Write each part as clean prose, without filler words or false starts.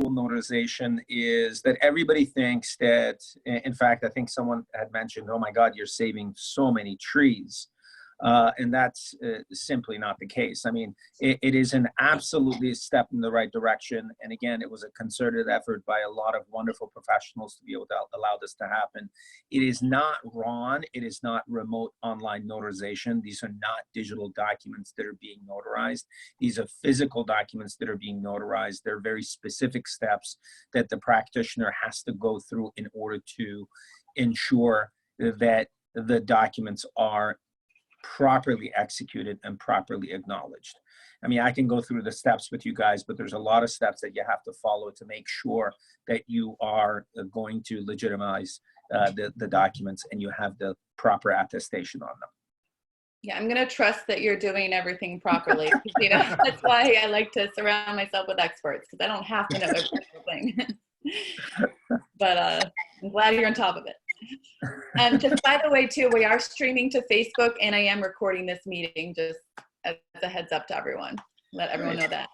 notarization is that everybody thinks that, in fact, I think someone had mentioned, oh my God, you're saving so many trees. And that's simply not the case. I mean, it is an absolutely step in the right direction. And again, it was a concerted effort by a lot of wonderful professionals to be able to allow this to happen. It is not RON. It is not remote online notarization. These are not digital documents that are being notarized. These are physical documents that are being notarized. There are very specific steps that the practitioner has to go through in order to ensure that the documents are properly executed and properly acknowledged. I mean, I can go through the steps with you guys, but there's a lot of steps that you have to follow to make sure that you are going to legitimize the documents and you have the proper attestation on them. Yeah, I'm going to trust that you're doing everything properly. You know, that's why I like to surround myself with experts, because I don't have to know every single thing. But I'm glad you're on top of it. Just by the way, too, we are streaming to Facebook, and I am recording this meeting, just as a heads up to everyone. Let everyone know that.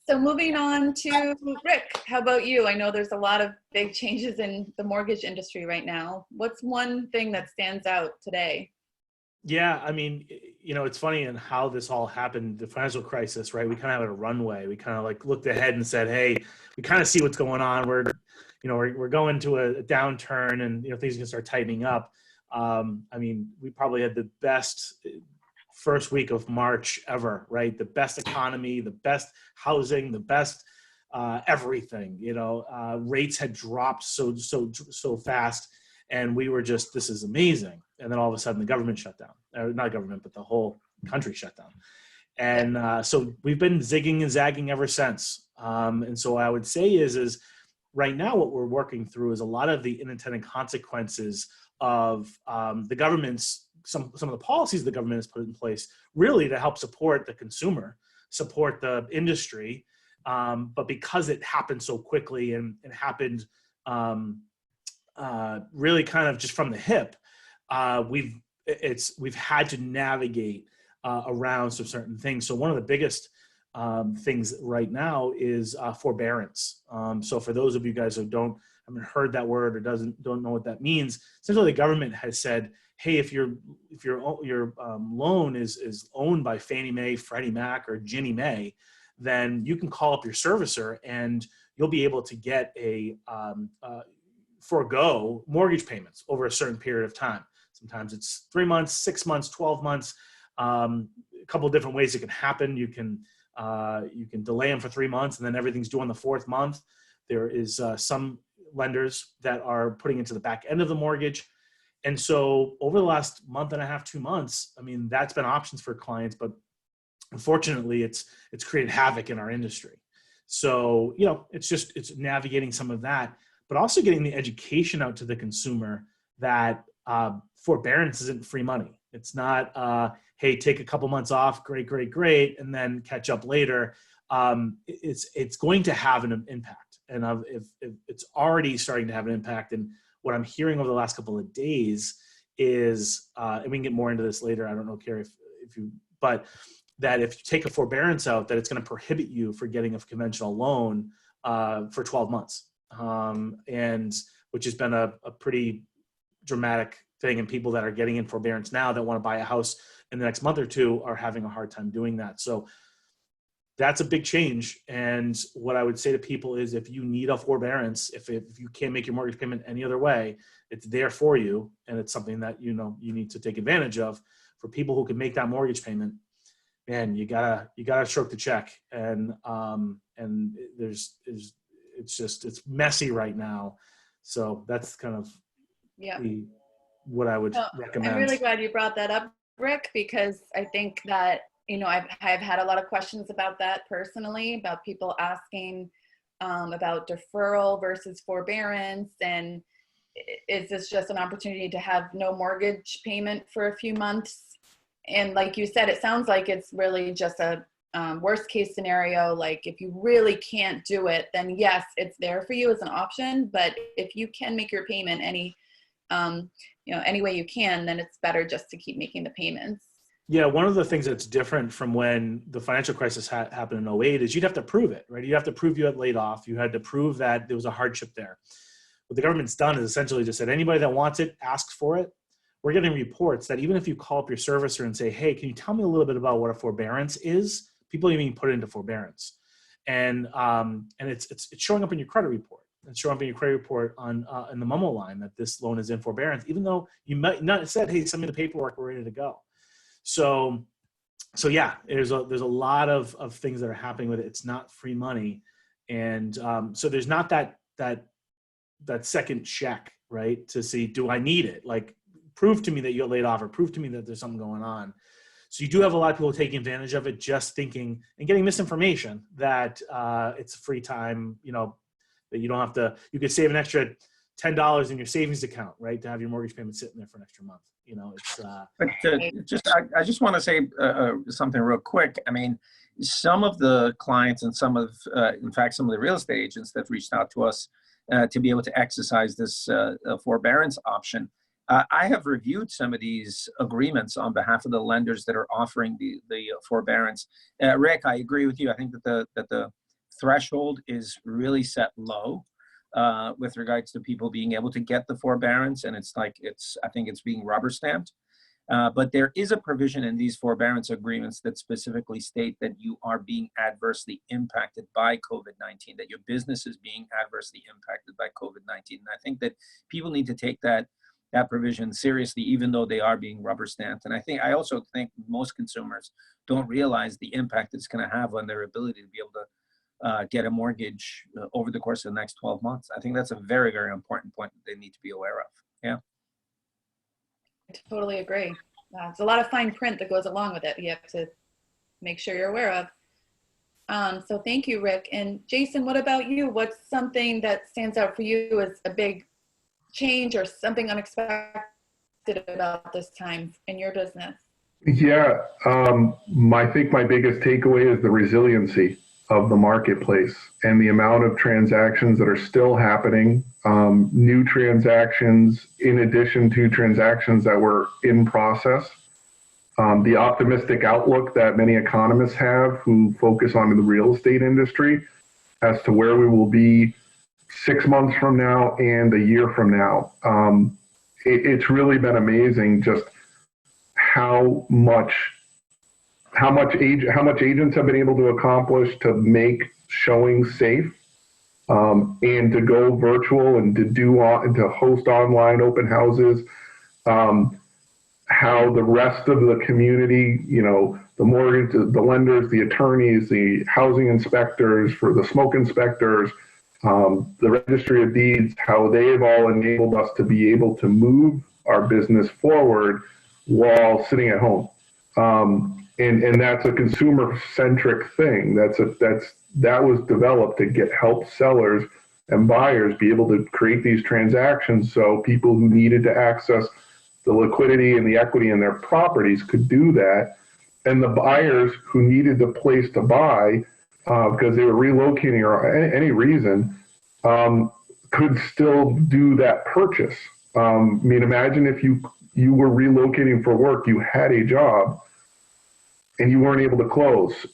So moving on to Rick, how about you? I know there's a lot of big changes in the mortgage industry right now. What's one thing that stands out today? Yeah, I mean, you know, it's funny in how this all happened, the financial crisis, right? We kind of had a runway. We kind of like looked ahead and said, hey, we kind of see what's going on. We're going to a downturn, and, you know, things are gonna start tightening up. I mean, we probably had the best first week of March ever, right? The best economy, the best housing, the best everything, you know, rates had dropped so fast. And we were just, this is amazing. And then all of a sudden the government shut down, or not government, but the whole country shut down. And so we've been zigging and zagging ever since. And so what I would say is right now what we're working through is a lot of the unintended consequences of the government's, some of the policies the government has put in place really to help support the consumer, support the industry. But because it happened so quickly and it happened really kind of just from the hip, we've had to navigate around some certain things. So one of the biggest things right now is forbearance. So for those of you guys who haven't heard that word or don't know what that means, essentially the government has said, hey, if your loan is owned by Fannie Mae, Freddie Mac, or Ginnie Mae, then you can call up your servicer and you'll be able to get forego mortgage payments over a certain period of time. Sometimes it's 3 months, 6 months, 12 months, a couple of different ways it can happen. You can delay them for 3 months and then everything's due on the 4th month. There is some lenders that are putting into the back end of the mortgage. And so over the last month and a half, 2 months, I mean, that's been options for clients, but unfortunately it's created havoc in our industry. So, you know, it's navigating some of that, but also getting the education out to the consumer that forbearance isn't free money. It's not, hey, take a couple months off, great, and then catch up later. It's going to have an impact. And if it's already starting to have an impact, and what I'm hearing over the last couple of days is, and we can get more into this later, I don't know, Carrie, but that if you take a forbearance out, that it's going to prohibit you for getting a conventional loan for 12 months. And which has been a pretty dramatic thing, and people that are getting in forbearance now that want to buy a house in the next month or two are having a hard time doing that. So that's a big change. And what I would say to people is, if you need a forbearance, if you can't make your mortgage payment any other way, it's there for you. And it's something that, you know, you need to take advantage of. For people who can make that mortgage payment, man, you gotta stroke the check. And it's messy right now. So that's kind of what I would recommend. I'm really glad you brought that up, Rick, because I think that, you know, I've had a lot of questions about that personally, about people asking about deferral versus forbearance, and is this just an opportunity to have no mortgage payment for a few months? And like you said, it sounds like it's really just a worst case scenario. Like if you really can't do it, then yes, it's there for you as an option. But if you can make your payment any way you can, then it's better just to keep making the payments. Yeah, one of the things that's different from when the financial crisis happened in '08 is you'd have to prove it, right? You have to prove you had laid off. You had to prove that there was a hardship there. What the government's done is essentially just said, anybody that wants it, asks for it. We're getting reports that even if you call up your servicer and say, hey, can you tell me a little bit about what a forbearance is? People even put it into forbearance. And it's showing up in your credit report. It's showing up in your credit report on in the memo line that this loan is in forbearance, even though you might not have said, hey, send me the paperwork, we're ready to go. So yeah, there's a lot of things that are happening with it. It's not free money. And so there's not that second check, right? To see, do I need it? Like, prove to me that you're laid off, or prove to me that there's something going on. So you do have a lot of people taking advantage of it, just thinking and getting misinformation that it's free time, that you don't have to, you could save an extra $10 in your savings account, right? To have your mortgage payment sitting there for an extra month. It's But I just want to say something real quick. I mean, some of the clients and in fact, some of the real estate agents that reached out to us to be able to exercise this forbearance option. I have reviewed some of these agreements on behalf of the lenders that are offering the forbearance. Rick, I agree with you. I think that the threshold is really set low with regards to people being able to get the forbearance, and I think it's being rubber stamped. But there is a provision in these forbearance agreements that specifically state that you are being adversely impacted by COVID-19, that your business is being adversely impacted by COVID-19. And I think that people need to take that provision seriously, even though they are being rubber stamped. And I also think most consumers don't realize the impact it's going to have on their ability to be able to get a mortgage over the course of the next 12 months. I think that's a very, very important point that they need to be aware of. Yeah. I totally agree. It's a lot of fine print that goes along with it. You have to make sure you're aware of. So thank you, Rick. And Jason, what about you? What's something that stands out for you as a big change or something unexpected about this time in your business? Yeah, I think my biggest takeaway is the resiliency of the marketplace and the amount of transactions that are still happening, new transactions in addition to transactions that were in process. The optimistic outlook that many economists have who focus on the real estate industry as to where we will be 6 months from now and a year from now. It's really been amazing just how much agents have been able to accomplish to make showings safe, and to go virtual and to host online open houses. How the rest of the community, the mortgage, the lenders, the attorneys, the housing inspectors, for the smoke inspectors, the registry of deeds, how they've all enabled us to be able to move our business forward while sitting at home. And that's a consumer-centric thing. That was developed to help sellers and buyers be able to create these transactions so people who needed to access the liquidity and the equity in their properties could do that. And the buyers who needed the place to buy because they were relocating or any reason could still do that purchase. Imagine if you were relocating for work, you had a job, and you weren't able to close.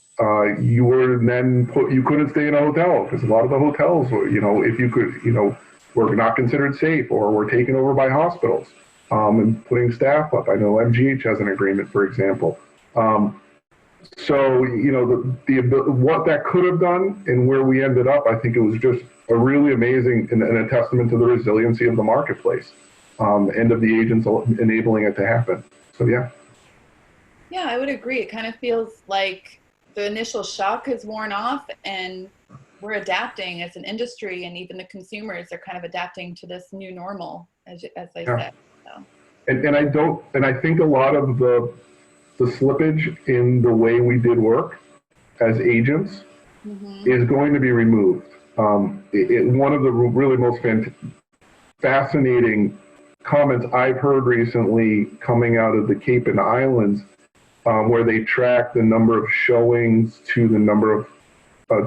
You couldn't stay in a hotel because a lot of the hotels were, were not considered safe or were taken over by hospitals and putting staff up. I know MGH has an agreement, for example. So, what that could have done and where we ended up, I think it was just a really amazing and a testament to the resiliency of the marketplace and of the agents enabling it to happen. So, yeah. Yeah, I would agree. It kind of feels like the initial shock has worn off and we're adapting as an industry, and even the consumers are kind of adapting to this new normal, as I said. So. And I think a lot of the slippage in the way we did work as agents is going to be removed. One of the really most fascinating comments I've heard recently coming out of the Cape and Islands, where they track the number of showings to the number of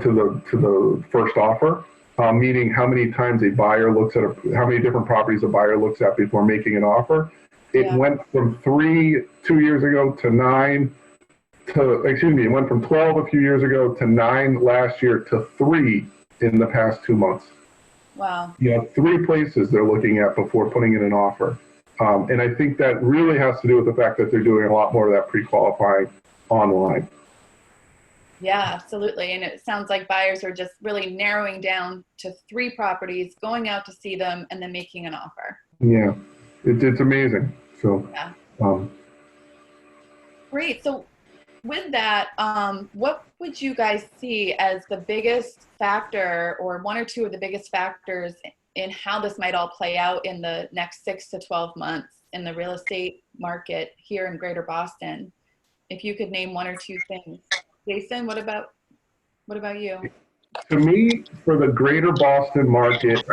to the first offer, meaning how many times a buyer looks at how many different properties a buyer looks at before making an offer. It Yeah. went from 3 2 years ago to 9 to, excuse me, it went from 12 a few years ago to 9 last year to 3 in the past 2 months. Wow. You know, 3 places they're looking at before putting in an offer. And I think that really has to do with the fact that they're doing a lot more of that pre-qualifying online. Yeah, absolutely. And it sounds like buyers are just really narrowing down to 3 properties, going out to see them, and then making an offer. Yeah, it's amazing. So, Yeah. um, Great. So with that, what would you guys see as the biggest factor, or 1 or 2 of the biggest factors in how this might all play out in the next 6 to 12 months in the real estate market here in Greater Boston? If you could name 1 or 2 things. Jason, what about you? to me, for the greater Boston market,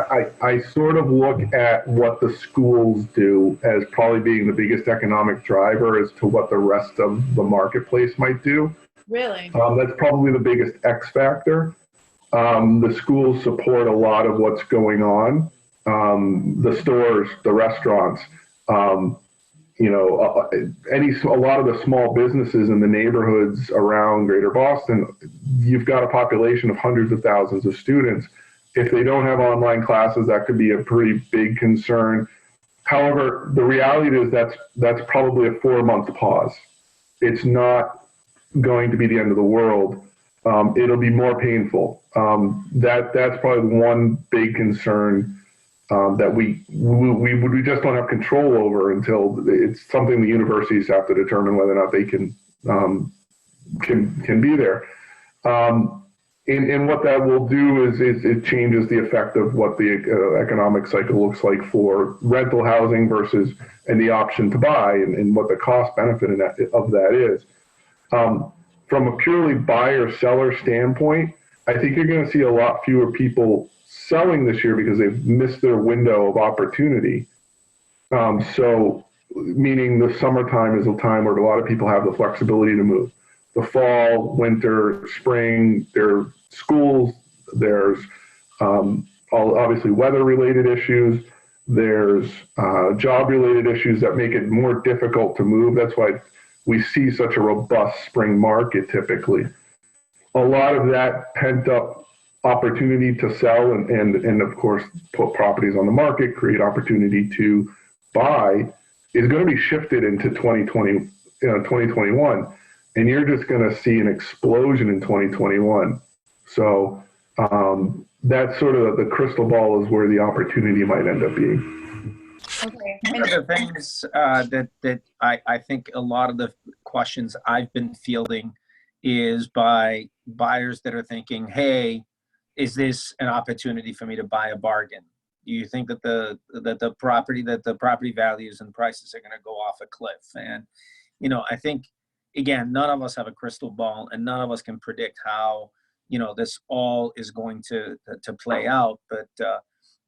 I sort of look at what the schools do as probably being the biggest economic driver as to what the rest of the marketplace might do. Really? That's probably the biggest X factor. The schools support a lot of what's going on. The stores, the restaurants, you know, a lot of the small businesses in the neighborhoods around Greater Boston, you've got a population of hundreds of thousands of students. If they don't have online classes, that could be a pretty big concern. However, the reality is that's probably a 4-month pause. It's not going to be the end of the world. It'll be more painful. That's probably one big concern that we just don't have control over until it's something the universities have to determine whether or not they can be there. And what that will do is it changes the effect of what the economic cycle looks like for rental housing versus and the option to buy and what the cost benefit of that is. From a purely buyer-seller standpoint, I think you're going to see a lot fewer people selling this year because they've missed their window of opportunity. So, meaning the summertime is a time where a lot of people have the flexibility to move. The fall, winter, spring, there's schools, there's obviously weather-related issues, there's job-related issues that make it more difficult to move. That's why we see such a robust spring market typically. A lot of that pent-up opportunity to sell and of course put properties on the market, create opportunity to buy is going to be shifted into 2021, and you're just going to see an explosion in 2021. So that's sort of the crystal ball is where the opportunity might end up being. Okay. One of the things that I think a lot of the questions I've been fielding is by buyers that are thinking, hey, is this an opportunity for me to buy a bargain? Do you think that the property values and prices are going to go off a cliff? And, you know, I think, again, none of us have a crystal ball and none of us can predict how, you know, this all is going to play out. But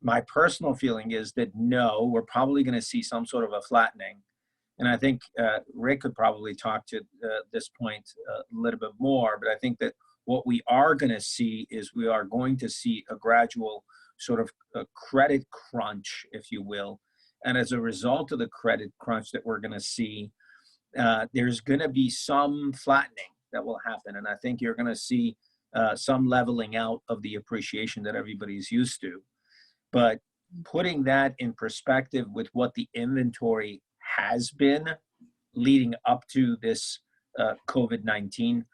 my personal feeling is that no, we're probably going to see some sort of a flattening. And I think Rick could probably talk to this point a little bit more, but I think that what we are going to see is we are going to see a gradual sort of a credit crunch, if you will. And as a result of the credit crunch that we're going to see, there's going to be some flattening that will happen. And I think you're going to see some leveling out of the appreciation that everybody's used to. But putting that in perspective with what the inventory has been leading up to this COVID-19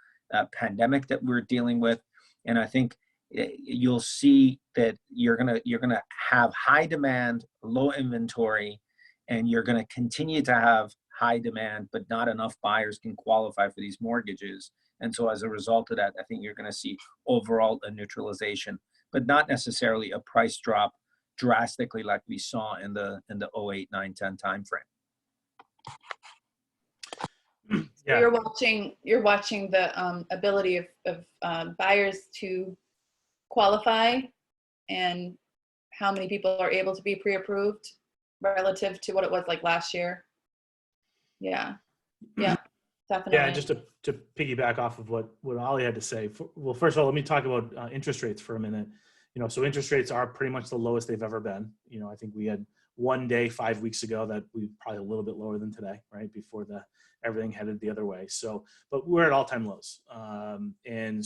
pandemic that we're dealing with, and I think you'll see that you're gonna have high demand, low inventory, and you're gonna continue to have high demand, but not enough buyers can qualify for these mortgages. And so as a result of that, I think you're gonna see overall a neutralization, but not necessarily a price drop drastically like we saw in the 08, 9, 10 timeframe. Yeah. You're watching the ability of buyers to qualify and how many people are able to be pre-approved relative to what it was like last year. Yeah, definitely. Yeah, just to piggyback off of what Ollie had to say. Well, first of all, let me talk about interest rates for a minute. You know, so interest rates are pretty much the lowest they've ever been. You know, I think we had one day 5 weeks ago that we probably a little bit lower than today, right? Before everything headed the other way. So, but we're at all-time lows. And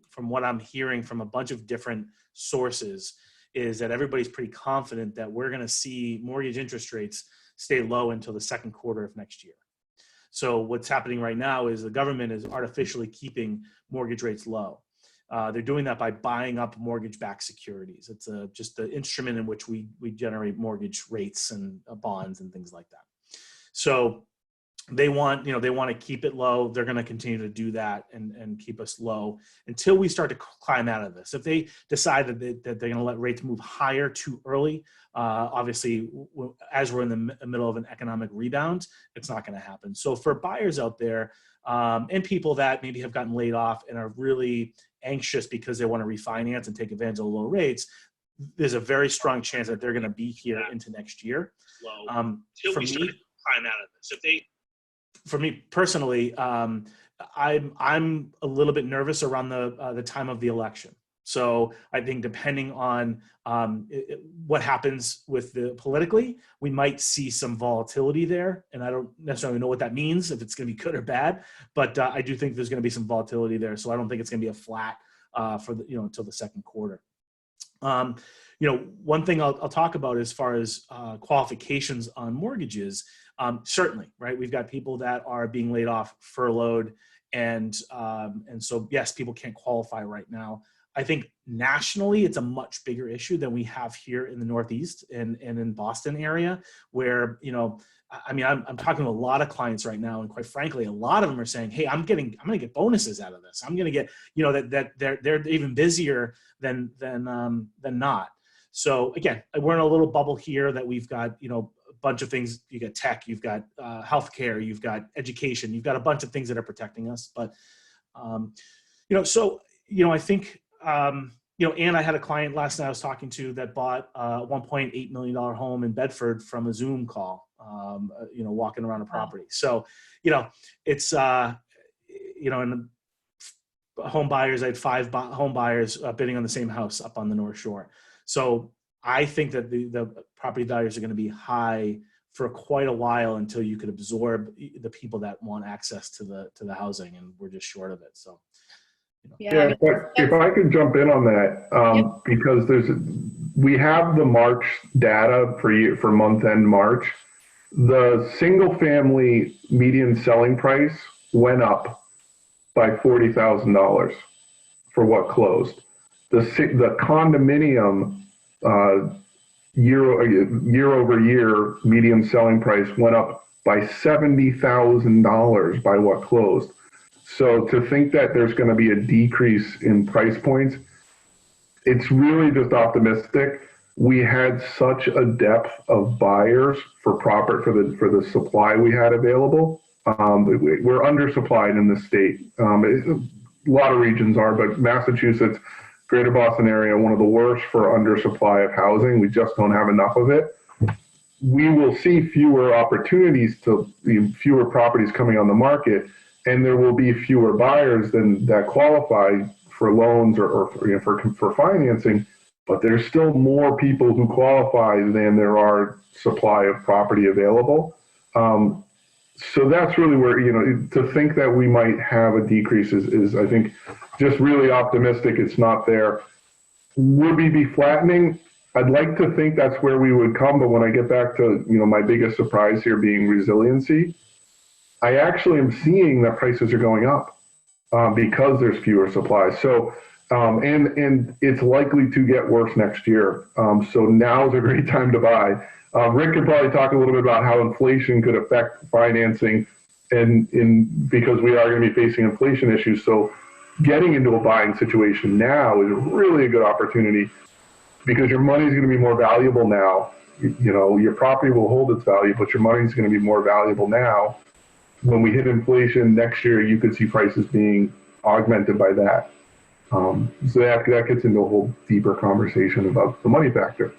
from what I'm hearing from a bunch of different sources is that everybody's pretty confident that we're going to see mortgage interest rates stay low until the second quarter of next year. So what's happening right now is the government is artificially keeping mortgage rates low. They're doing that by buying up mortgage-backed securities. It's just the instrument in which we generate mortgage rates and bonds and things like that. So they want to keep it low. They're going to continue to do that and keep us low until we start to climb out of this. If they decide that they're going to let rates move higher too early, obviously, as we're in the middle of an economic rebound, it's not going to happen. So for buyers out there and people that maybe have gotten laid off and are really anxious because they want to refinance and take advantage of low rates, there's a very strong chance that they're going to be here into next year. For me personally, I'm a little bit nervous around the time of the election. So I think depending on what happens with politically, we might see some volatility there. And I don't necessarily know what that means, if it's going to be good or bad, but I do think there's going to be some volatility there. So I don't think it's going to be a flat until the second quarter. One thing I'll talk about as far as qualifications on mortgages, certainly, right? We've got people that are being laid off, furloughed, and so yes, people can't qualify right now. I think nationally, it's a much bigger issue than we have here in the Northeast and in Boston area, where I'm talking to a lot of clients right now, and quite frankly, a lot of them are saying, "Hey, I'm going to get bonuses out of this. I'm going to get that they're even busier than not." So again, we're in a little bubble here that we've got a bunch of things. You got tech, you've got healthcare, you've got education, you've got a bunch of things that are protecting us. But I think. And I had a client last night I was talking to that bought a $1.8 million home in Bedford from a Zoom call, walking around a property. So, it's, and the home buyers, I had 5 home buyers bidding on the same house up on the North Shore. So I think that the property values are going to be high for quite a while until you could absorb the people that want access to the housing, and we're just short of it. So. Yeah, if I could jump in on that, because we have the March data for month end March. The single family median selling price went up by $40,000 for what closed. The condominium year over year median selling price went up by $70,000 by what closed. So to think that there's going to be a decrease in price points, it's really just optimistic. We had such a depth of buyers for the supply we had available. We're undersupplied in the state. A lot of regions are, but Massachusetts, Greater Boston area, one of the worst for undersupply of housing. We just don't have enough of it. We will see fewer opportunities fewer properties coming on the market. And there will be fewer buyers that qualify for loans or for financing, but there's still more people who qualify than there are supply of property available. So that's really where, to think that we might have a decrease is I think, just really optimistic. It's not there. Would we be flattening? I'd like to think that's where we would come, but when I get back to, my biggest surprise here being resiliency, I actually am seeing that prices are going up because there's fewer supplies. So, and it's likely to get worse next year. So now is a great time to buy. Rick could probably talk a little bit about how inflation could affect financing because we are going to be facing inflation issues. So getting into a buying situation now is really a good opportunity because your money is going to be more valuable now. Your property will hold its value, but your money is going to be more valuable now. When we hit inflation next year, you could see prices being augmented by that. So that gets into a whole deeper conversation about the money factor.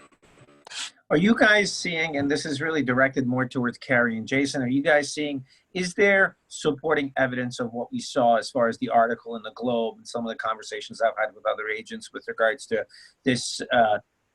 Are you guys seeing, and this is really directed more towards Carrie and Jason, are you guys seeing, is there supporting evidence of what we saw as far as the article in the Globe and some of the conversations I've had with other agents with regards to this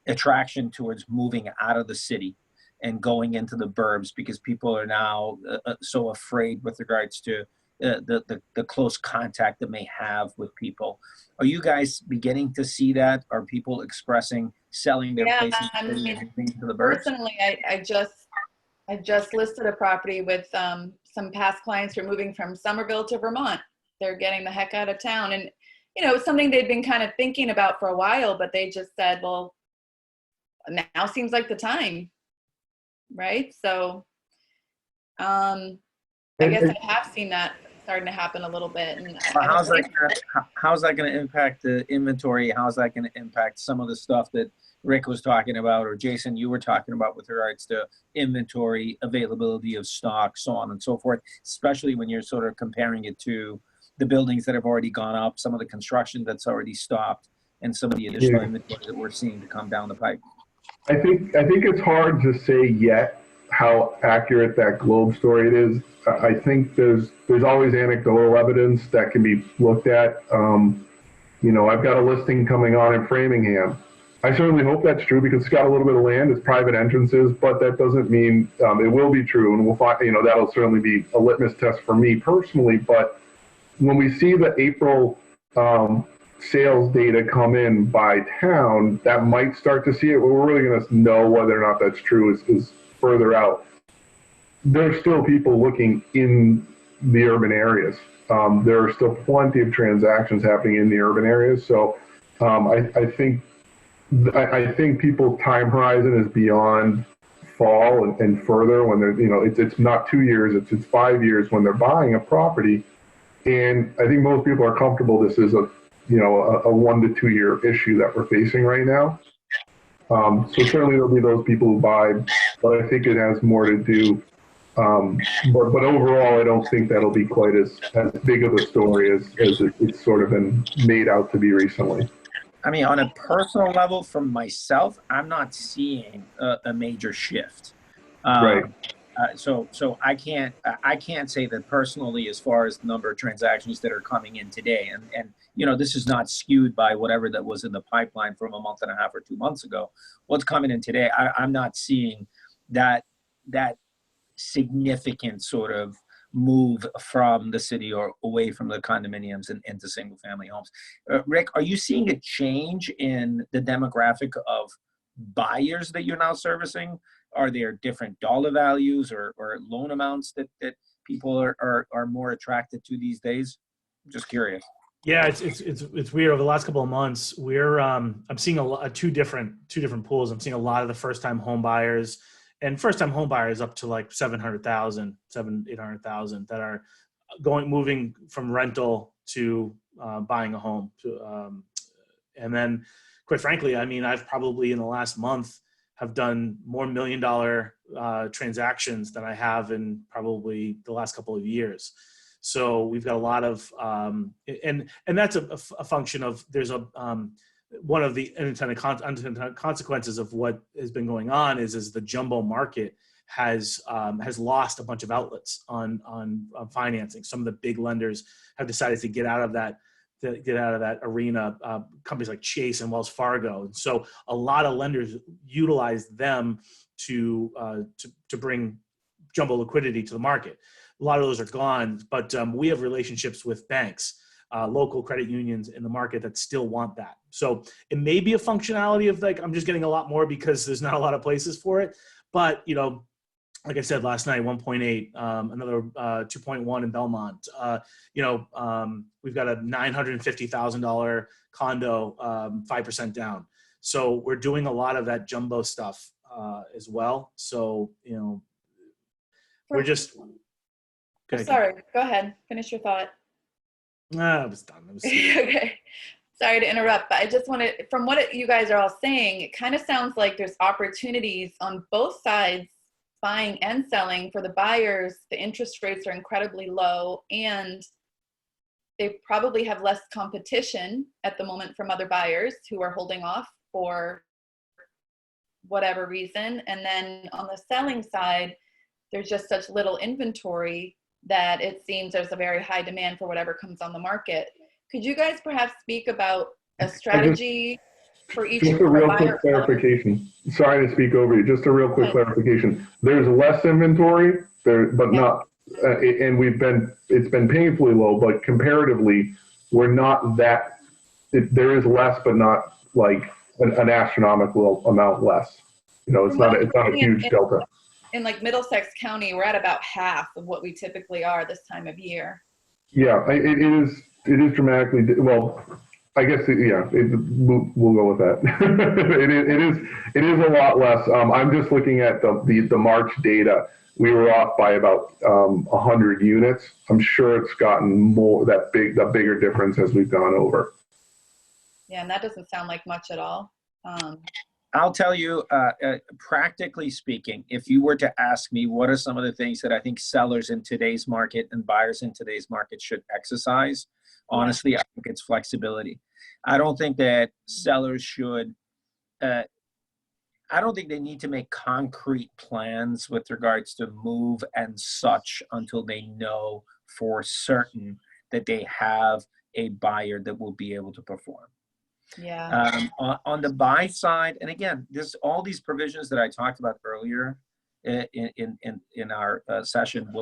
attraction towards moving out of the city and going into the burbs because people are now so afraid with regards to the close contact that may have with people. Are you guys beginning to see that? Are people expressing selling their Yeah, places I and mean, moving to the burbs? personally, I just listed a property with some past clients who are moving from Somerville to Vermont. They're getting the heck out of town. And, you know, it's something they'd been kind of thinking about for a while, but they just said, well, now seems like the time, right? So I guess I have seen that starting to happen a little bit. And How's that going to impact the inventory? How's that going to impact some of the stuff that Rick was talking about, or Jason, you were talking about with regards to inventory, availability of stock, so on and so forth, especially when you're sort of comparing it to the buildings that have already gone up, some of the construction that's already stopped, and some of the additional inventory that we're seeing to come down the pipe? I think it's hard to say yet how accurate that Globe story it is. I think there's always anecdotal evidence that can be looked at. You know, I've got a listing coming on in Framingham. I certainly hope that's true because it's got a little bit of land, it's private entrances, but that doesn't mean it will be true. And we'll find, you know, that'll certainly be a litmus test for me personally. But when we see the April sales data come in by town, that might start to see it. But we're really going to know whether or not that's true is further out. There's still people looking in the urban areas. There are still plenty of transactions happening in the urban areas. So I think people's time horizon is beyond fall and further when they're, you know, it's not 2 years, it's 5 years when they're buying a property. And I think most people are comfortable this is a 1 to 2 year issue that we're facing right now. So certainly there'll be those people who buy, but I think it has more to do. But overall, I don't think that'll be quite as big of a story as it's sort of been made out to be recently. I mean, on a personal level, from myself, I'm not seeing a major shift. Right. So I can't say that personally as far as the number of transactions that are coming in today. And you know, this is not skewed by whatever that was in the pipeline from a month and a half or 2 months ago. What's coming in today, I'm not seeing that significant sort of move from the city or away from the condominiums and into single family homes. Rick, are you seeing a change in the demographic of buyers that you're now servicing? Are there different dollar values or loan amounts that people are more attracted to these days? I'm just curious. Yeah, it's weird. Over the last couple of months, I'm seeing two different pools. I'm seeing a lot of the first time home buyers. And first-time home buyers up to like 800,000 that are moving from rental to buying a home. And then, quite frankly, I mean, I've probably in the last month have done more $1 million transactions than I have in probably the last couple of years. So we've got a lot of, and that's a function of there's one of the unintended consequences of what has been going on is the jumbo market has lost a bunch of outlets on financing. Some of the big lenders have decided to get out of that arena. Companies like Chase and Wells Fargo, and so a lot of lenders utilize them to bring jumbo liquidity to the market. A lot of those are gone, but we have relationships with banks. Local credit unions in the market that still want that. So it may be a functionality of like, I'm just getting a lot more because there's not a lot of places for it. But, you know, like I said, last night, 1.8, another 2.1 in Belmont. We've got a $950,000 condo, 5% down. So we're doing a lot of that jumbo stuff as well. So, you know, we're just. Sorry, go ahead. Finish your thought. I was done. Okay. Sorry to interrupt, but I just wanted, from what you guys are all saying, it kind of sounds like there's opportunities on both sides, buying and selling. For the buyers, the interest rates are incredibly low and they probably have less competition at the moment from other buyers who are holding off for whatever reason. And then on the selling side, there's just such little inventory that it seems there's a very high demand for whatever comes on the market. Could you guys perhaps speak about a strategy for each Just a real quick buyer. clarification. Sorry to speak over you. Just a real quick clarification. There's less inventory there, but not, and it's been painfully low, but comparatively, we're not that, there is less, but not like an astronomical amount less. You know, it's not a huge delta. In like Middlesex County, we're at about half of what we typically are this time of year. Yeah, it is dramatically, well, I guess, we'll go with that. It is a lot less. I'm just looking at the March data. We were off by about 100 units. I'm sure it's gotten more, the bigger difference as we've gone over. Yeah, and that doesn't sound like much at all. I'll tell you, practically speaking, if you were to ask me what are some of the things that I think sellers in today's market and buyers in today's market should exercise, honestly, I think it's flexibility. I don't think that sellers should, I don't think they need to make concrete plans with regards to move and such until they know for certain that they have a buyer that will be able to perform. Yeah. On the buy side, and again, all these provisions that I talked about earlier in our session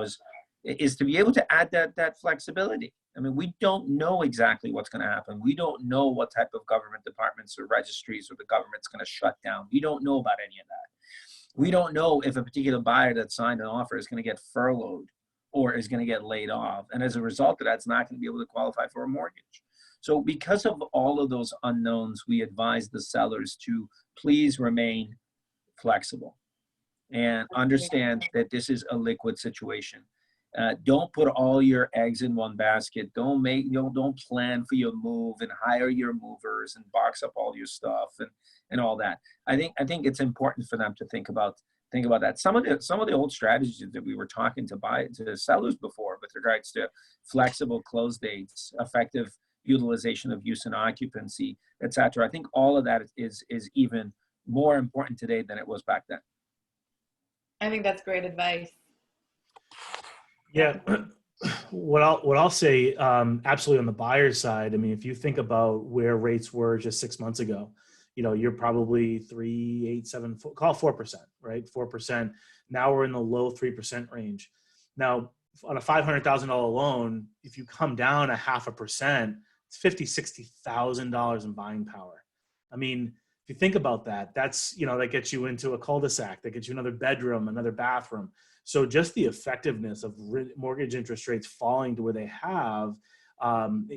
is to be able to add that flexibility. I mean, we don't know exactly what's going to happen. We don't know what type of government departments or registries or the government's going to shut down. We don't know about any of that. We don't know if a particular buyer that signed an offer is going to get furloughed or is going to get laid off. And as a result of that, it's not going to be able to qualify for a mortgage. So because of all of those unknowns, we advise the sellers to please remain flexible and understand that this is a liquid situation. Don't put all your eggs in one basket. Don't plan for your move and hire your movers and box up all your stuff and all that. I think it's important for them to think about that. Some of the old strategies that we were talking to sellers before with regards to flexible close dates, effective utilization of use and occupancy, etc. I think all of that is even more important today than it was back then. I think that's great advice. Yeah, what I'll say, absolutely on the buyer's side. I mean, if you think about where rates were just 6 months ago, you know, you're probably 3.87, call 4%, right? 4%. Now we're in the low 3% range. Now on a $500,000 loan, if you come down 0.5%, it's $50,000-$60,000 in buying power. I mean, if you think about that, that's, you know, that gets you into a cul-de-sac, that gets you another bedroom, another bathroom. So just the effectiveness of mortgage interest rates falling to where they have,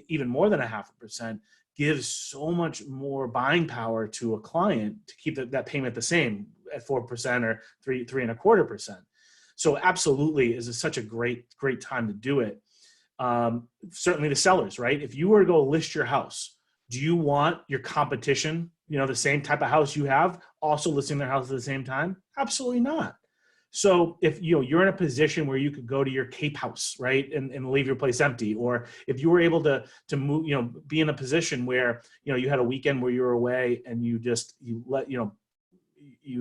even more than 0.5%, gives so much more buying power to a client to keep that payment the same at 4% or 3.25%. So absolutely is such a great time to do it. Certainly the sellers, right? If you were to go list your house, do you want your competition, you know, the same type of house you have, also listing their house at the same time? Absolutely not. So if you're in a position where you could go to your Cape house, right, and leave your place empty, or if you were able to move, you know, be in a position where, you know, you had a weekend where you were away and you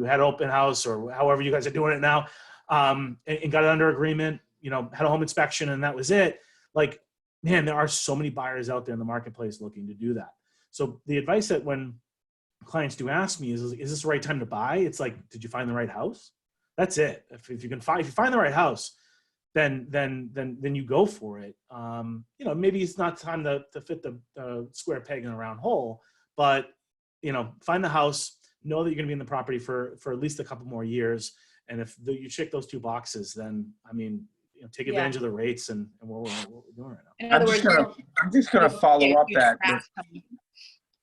had open house or however you guys are doing it now, and got it under agreement, you know, had a home inspection and that was it. Like, man, there are so many buyers out there in the marketplace looking to do that. So the advice that when clients do ask me is this the right time to buy? It's like, did you find the right house? That's it. If you find the right house, then you go for it. You know, maybe it's not time to fit the square peg in a round hole, but, you know, find the house, know that you're going to be in the property for at least a couple more years. And if you check those two boxes, then, I mean, you know, take advantage of the rates and what we're doing right now. In other words, I'm just gonna follow up that.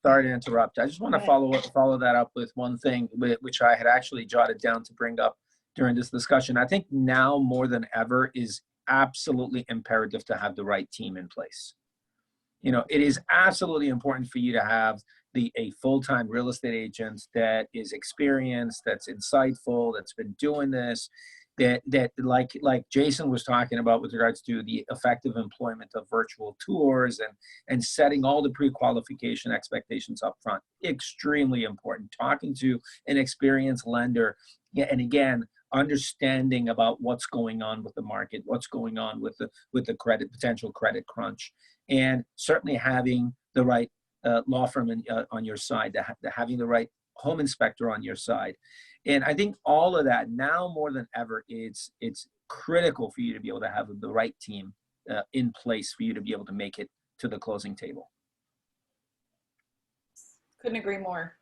Sorry to interrupt. I just want to follow that up with one thing, which I had actually jotted down to bring up during this discussion. I think now more than ever is absolutely imperative to have the right team in place. You know, it is absolutely important for you to have a full-time real estate agent that is experienced, that's insightful, that's been doing this, that like Jason was talking about with regards to the effective employment of virtual tours and setting all the pre-qualification expectations up front. Extremely important. Talking to an experienced lender, and again, understanding about what's going on with the market, what's going on with the potential credit crunch, and certainly having the right law firm on your side, having the right home inspector on your side. And I think all of that now more than ever, it's critical for you to be able to have the right team in place for you to be able to make it to the closing table. Couldn't agree more.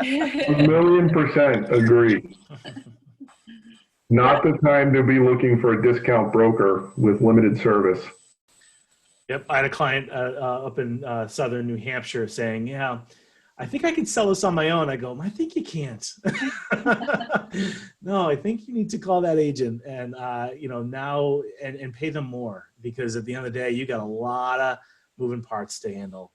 1,000,000% agree. Not the time to be looking for a discount broker with limited service. Yep, I had a client up in southern New Hampshire saying, "Yeah, I think I can sell this on my own." I go, "I think you can't." No, I think you need to call that agent and now and pay them more, because at the end of the day, you got a lot of moving parts to handle.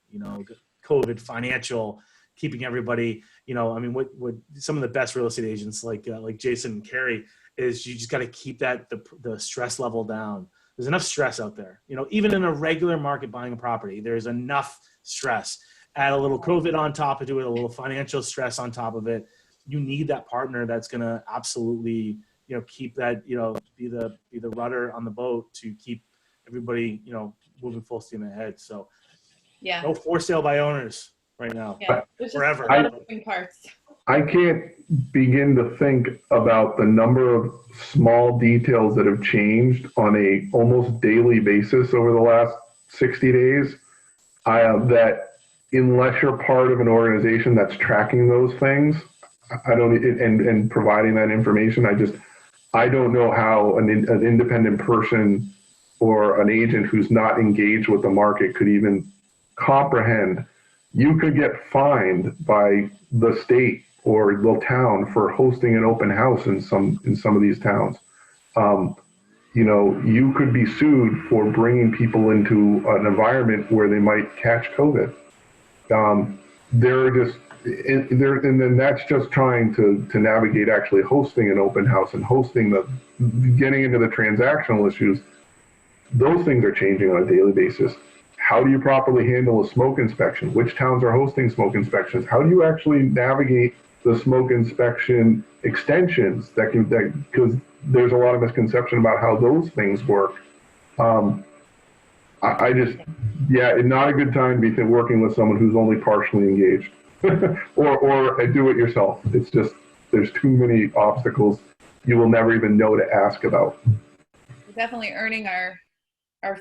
COVID, financial, keeping everybody. I mean, what some of the best real estate agents like Jason and Carrie is, you just got to keep the stress level down. There's enough stress out there. Even in a regular market buying a property, there's enough stress. Add a little COVID on top of it, a little financial stress on top of it. You need that partner that's going to absolutely, keep that, be the rudder on the boat to keep everybody, moving full steam ahead. So Yeah. no for sale by owners right now. Yeah. There's just Forever. a lot of moving parts. I can't begin to think about the number of small details that have changed on a almost daily basis over the last 60 days. That unless you're part of an organization that's tracking those things, I don't, and providing that information, I don't know how an independent person or an agent who's not engaged with the market could even comprehend. You could get fined by the state or the town for hosting an open house in some of these towns. You could be sued for bringing people into an environment where they might catch COVID. And then that's just trying to navigate actually hosting an open house and getting into the transactional issues. Those things are changing on a daily basis. How do you properly handle a smoke inspection? Which towns are hosting smoke inspections? How do you actually navigate the smoke inspection extensions because there's a lot of misconception about how those things work. Not a good time to be working with someone who's only partially engaged or do it yourself. It's just, there's too many obstacles you will never even know to ask about. We're definitely earning our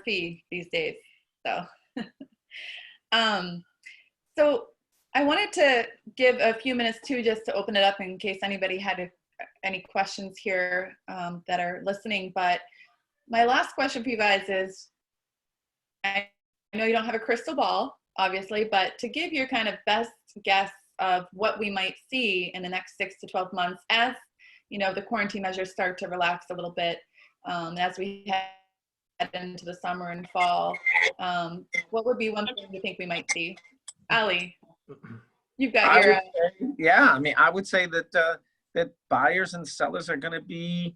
fee these days. So, so I wanted to give a few minutes too, just to open it up in case anybody had any questions here that are listening. But my last question for you guys is, I know you don't have a crystal ball, obviously, but to give your kind of best guess of what we might see in the next 6 to 12 months as, the quarantine measures start to relax a little bit, as we head into the summer and fall, what would be one thing you think we might see? Ali, you've got your... I would say that that buyers and sellers are going to be,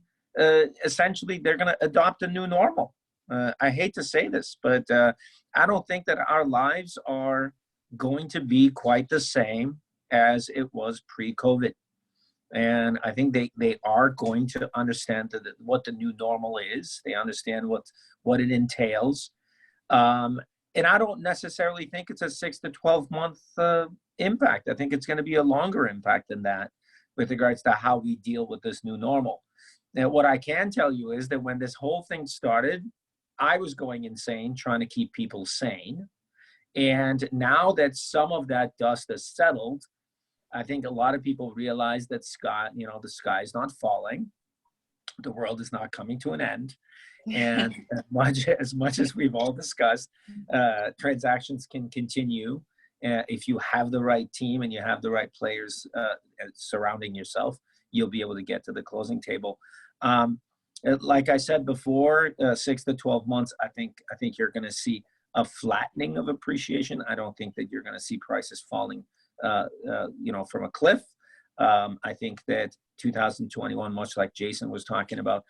essentially, they're going to adopt a new normal. I hate to say this, but I don't think that our lives are going to be quite the same as it was pre-COVID. And I think they are going to understand what the new normal is. They understand what it entails. And I don't necessarily think it's a 6 to 12 month impact. I think it's going to be a longer impact than that with regards to how we deal with this new normal. Now, what I can tell you is that when this whole thing started, I was going insane trying to keep people sane. And now that some of that dust has settled, I think a lot of people realize that the sky is not falling. The world is not coming to an end. And as much as we've all discussed, transactions can continue if you have the right team and you have the right players surrounding yourself. You'll be able to get to the closing table. Like I said before, 6 to 12 months. I think you're going to see a flattening of appreciation. I don't think that you're going to see prices falling, from a cliff. I think that 2021, much like Jason was talking about,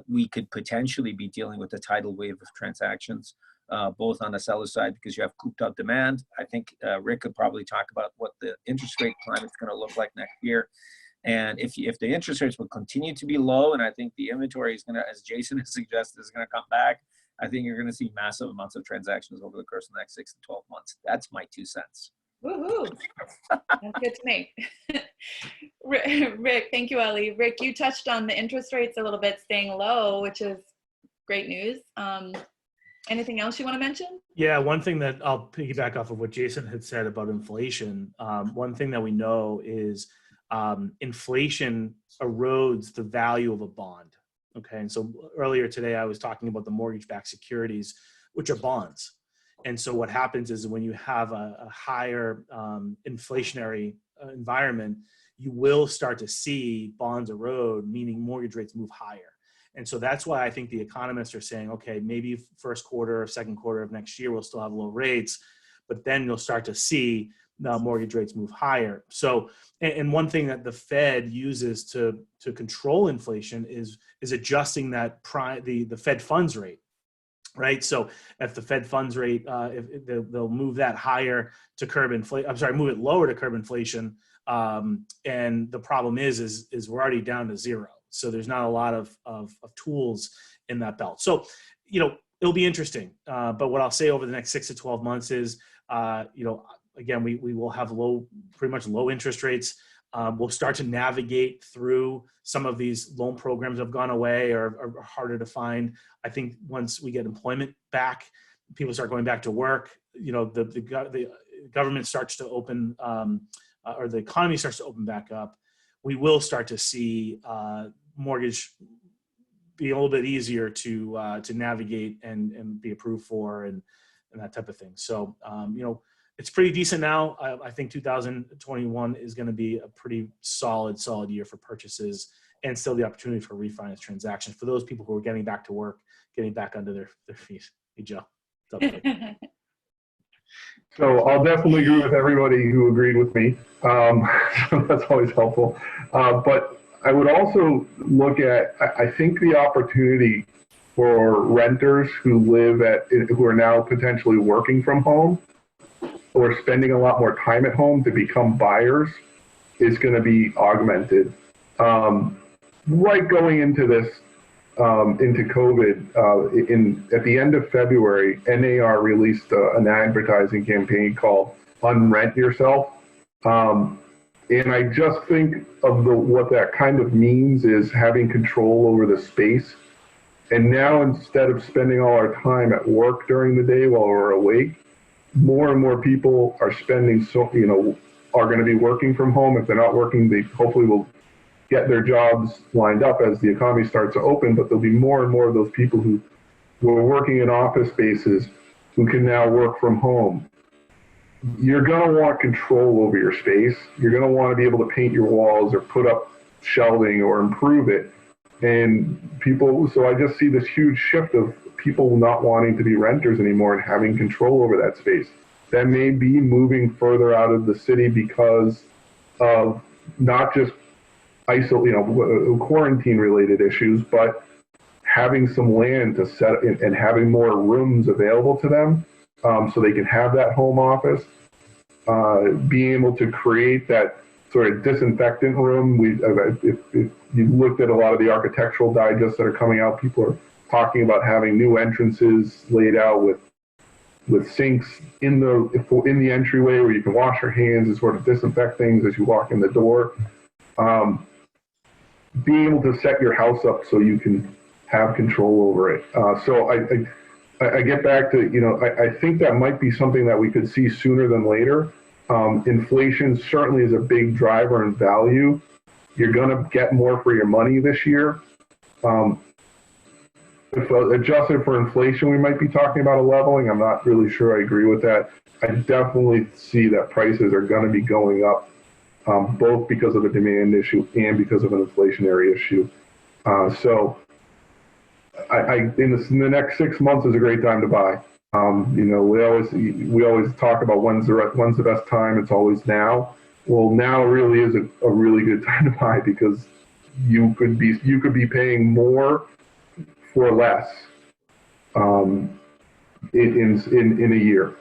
we could potentially be dealing with a tidal wave of transactions, both on the seller side because you have cooped up demand. I think Rick could probably talk about what the interest rate climate is going to look like next year. And if the interest rates will continue to be low, and I think the inventory is going to, as Jason has suggested, is going to come back, I think you're going to see massive amounts of transactions over the course of the next 6 to 12 months. That's my 2 cents. Woohoo! That's good to me. Rick, thank you, Ellie. Rick, you touched on the interest rates a little bit staying low, which is great news. Anything else you want to mention? Yeah, one thing that I'll piggyback off of what Jason had said about inflation. One thing that we know is inflation erodes the value of a bond. Okay, and so earlier today I was talking about the mortgage-backed securities, which are bonds. And so what happens is when you have a higher inflationary environment, you will start to see bonds erode, meaning mortgage rates move higher. And so that's why I think the economists are saying, okay, maybe first quarter or second quarter of next year, we'll still have low rates, but then you'll start to see mortgage rates move higher. So, and one thing that the Fed uses to control inflation is adjusting that the Fed funds rate. Right. So if the Fed funds rate, if they'll move that higher to curb inflation, move it lower to curb inflation. And the problem is we're already down to zero. So there's not a lot of tools in that belt. So, it'll be interesting. But what I'll say over the next 6 to 12 months is, again, we will have pretty much low interest rates. We'll start to navigate through some of these loan programs that have gone away or are harder to find. I think once we get employment back, people start going back to work, the government starts to open, or the economy starts to open back up, we will start to see mortgage be a little bit easier to navigate and be approved for and that type of thing. So, it's pretty decent now. I think 2021 is going to be a pretty solid year for purchases and still the opportunity for refinance transactions for those people who are getting back to work, getting back under their feet. Hey, Joe. So I'll definitely agree with everybody who agreed with me. So that's always helpful. But I would also look at, I think the opportunity for renters who are now potentially working from home or spending a lot more time at home to become buyers is going to be augmented. Right going into this, into COVID, at the end of February, NAR released an advertising campaign called Unrent Yourself. And I just think of what that kind of means is having control over the space. And now instead of spending all our time at work during the day while we're awake, more and more people are are going to be working from home. If they're not working, they hopefully will get their jobs lined up as the economy starts to open, but there'll be more and more of those people who were working in office spaces who can now work from home. You're going to want control over your space. You're going to want to be able to paint your walls or put up shelving or improve it. So I just see this huge shift of people not wanting to be renters anymore and having control over that space. That may be moving further out of the city because of not just quarantine-related issues, but having some land to set and having more rooms available to them, so they can have that home office. Being able to create that sort of disinfectant room. If you looked at a lot of the architectural digests that are coming out, people are talking about having new entrances laid out with sinks in the entryway where you can wash your hands and sort of disinfect things as you walk in the door. Being able to set your house up so you can have control over it. So I get back to, I think that might be something that we could see sooner than later. Inflation certainly is a big driver in value. You're going to get more for your money this year. If adjusted for inflation, we might be talking about a leveling. I'm not really sure I agree with that. I definitely see that prices are going to be going up, both because of a demand issue and because of an inflationary issue. So in the next 6 months is a great time to buy. We always talk about when's the best time. It's always now. Well, now really is a really good time to buy because you could be paying more for less in a year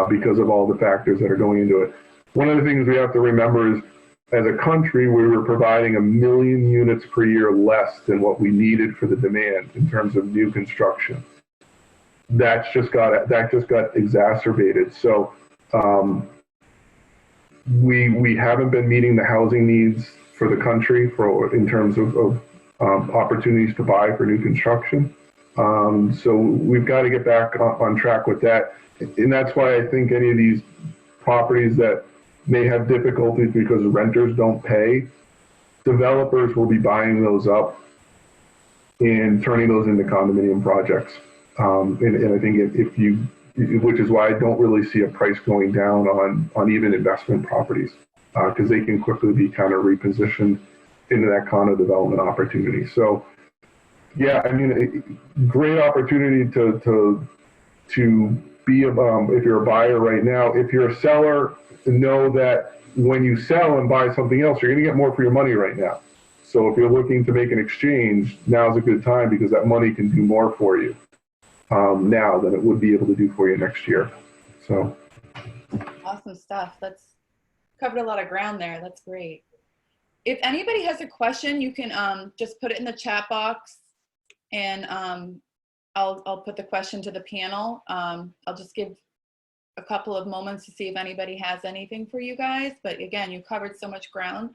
because of all the factors that are going into it. One of the things we have to remember is, as a country, we were providing 1 million units per year less than what we needed for the demand in terms of new construction. that just got exacerbated. So we haven't been meeting the housing needs for the country in terms of opportunities to buy for new construction. So we've got to get back on track with that. And that's why I think any of these properties that may have difficulties because renters don't pay, developers will be buying those up and turning those into condominium projects. And I think which is why I don't really see a price going down on even investment properties, because they can quickly be kind of repositioned into that condo development opportunity. So, yeah, I mean, great opportunity to be if you're a buyer right now. If you're a seller, know that when you sell and buy something else, you're going to get more for your money right now. So if you're looking to make an exchange, now's a good time because that money can do more for you now than it would be able to do for you next year. So awesome stuff. That's covered a lot of ground there. That's great. If anybody has a question, you can just put it in the chat box, and I'll put the question to the panel. I'll just give a couple of moments to see if anybody has anything for you guys. But again, you covered so much ground.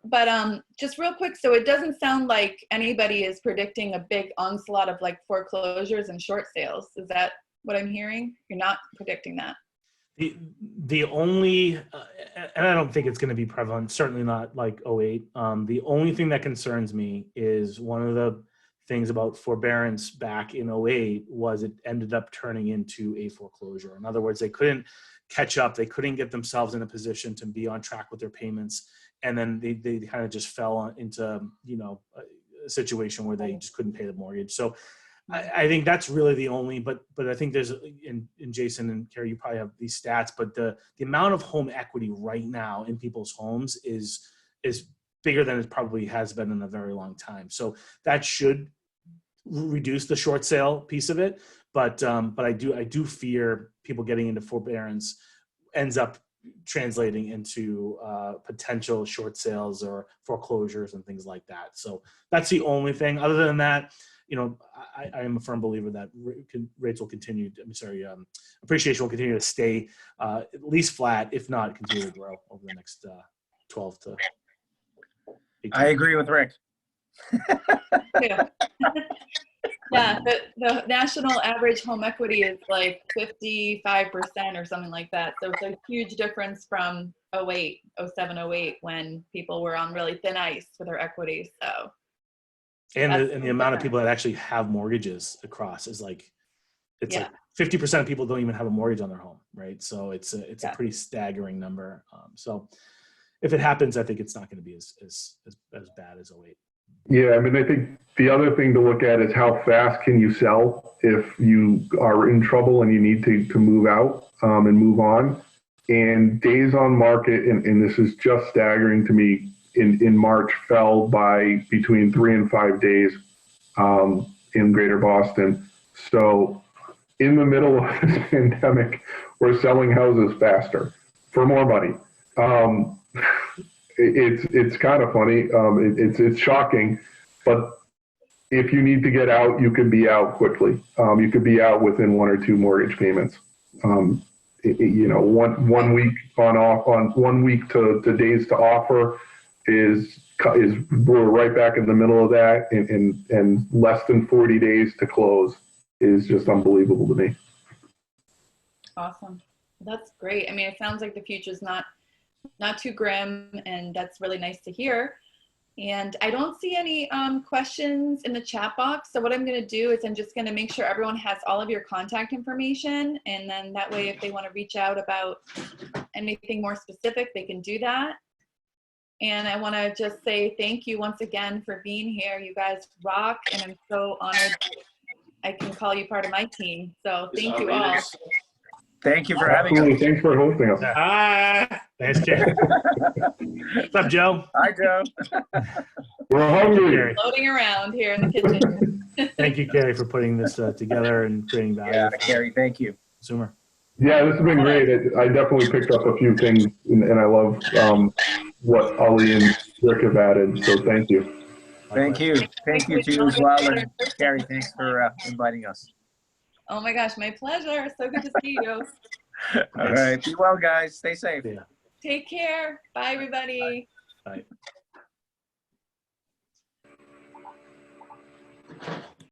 But just real quick, so it doesn't sound like anybody is predicting a big onslaught of like foreclosures and short sales. Is that what I'm hearing? You're not predicting that? The only, and I don't think it's going to be prevalent, certainly not like '08. The only thing that concerns me is one of the things about forbearance back in '08 was it ended up turning into a foreclosure. In other words, they couldn't catch up. They couldn't get themselves in a position to be on track with their payments. And then they kind of just fell into, a situation where they just couldn't pay the mortgage. So I think that's really the only, but I think there's, in Jason and Carrie, you probably have these stats, but the amount of home equity right now in people's homes is bigger than it probably has been in a very long time. So that should reduce the short sale piece of it. But I do fear people getting into forbearance ends up translating into potential short sales or foreclosures and things like that. So that's the only thing. Other than that, I am a firm believer that rates will continue. Appreciation will continue to stay at least flat, if not continue to grow over the next 12 to 18 I agree with Rick. Yeah. Yeah, the national average home equity is like 55% or something like that. So it's a huge difference from 07, 08, when people were on really thin ice with their equity. So, and the amount of people that actually have mortgages across is like, it's like 50% of people don't even have a mortgage on their home, right? So it's a pretty staggering number. So if it happens, I think it's not going to be as bad as 08. Yeah, I mean, I think the other thing to look at is how fast can you sell if you are in trouble and you need to move out and move on. And days on market, and this is just staggering to me, in March fell by between 3 and 5 days in Greater Boston. So in the middle of this pandemic, we're selling houses faster for more money. It's kind of funny. It's shocking, but if you need to get out, you could be out quickly. You could be out within 1 or 2 mortgage payments. 1 week on off, on 1 week to days to offer is we're right back in the middle of that, and less than 40 days to close is just unbelievable to me. Awesome. That's great. I mean, it sounds like the future's not too grim, and that's really nice to hear. And I don't see any questions in the chat box. So what I'm going to do is I'm just going to make sure everyone has all of your contact information. And then that way, if they want to reach out about anything more specific, they can do that. And I want to just say thank you once again for being here. You guys rock, and I'm so honored I can call you part of my team. So thank you all. Thank you for having us. Thanks for hosting us. Thanks, Jerry. What's up, Joe? Hi, Joe. We're hungry. Carrie. Floating around here in the kitchen. Thank you, Carrie, for putting this together and creating value. Yeah, for Carrie, thank you. the consumer. Yeah, this has been great. I definitely picked up a few things, and I love what Ali and Rick have added. So thank you. Thank you. Thank you to you as well. And Carrie, thanks for inviting us. Oh my gosh, my pleasure. So good to see you. All right. Be well, guys. Stay safe. Yeah. Take care. Bye, everybody. Bye.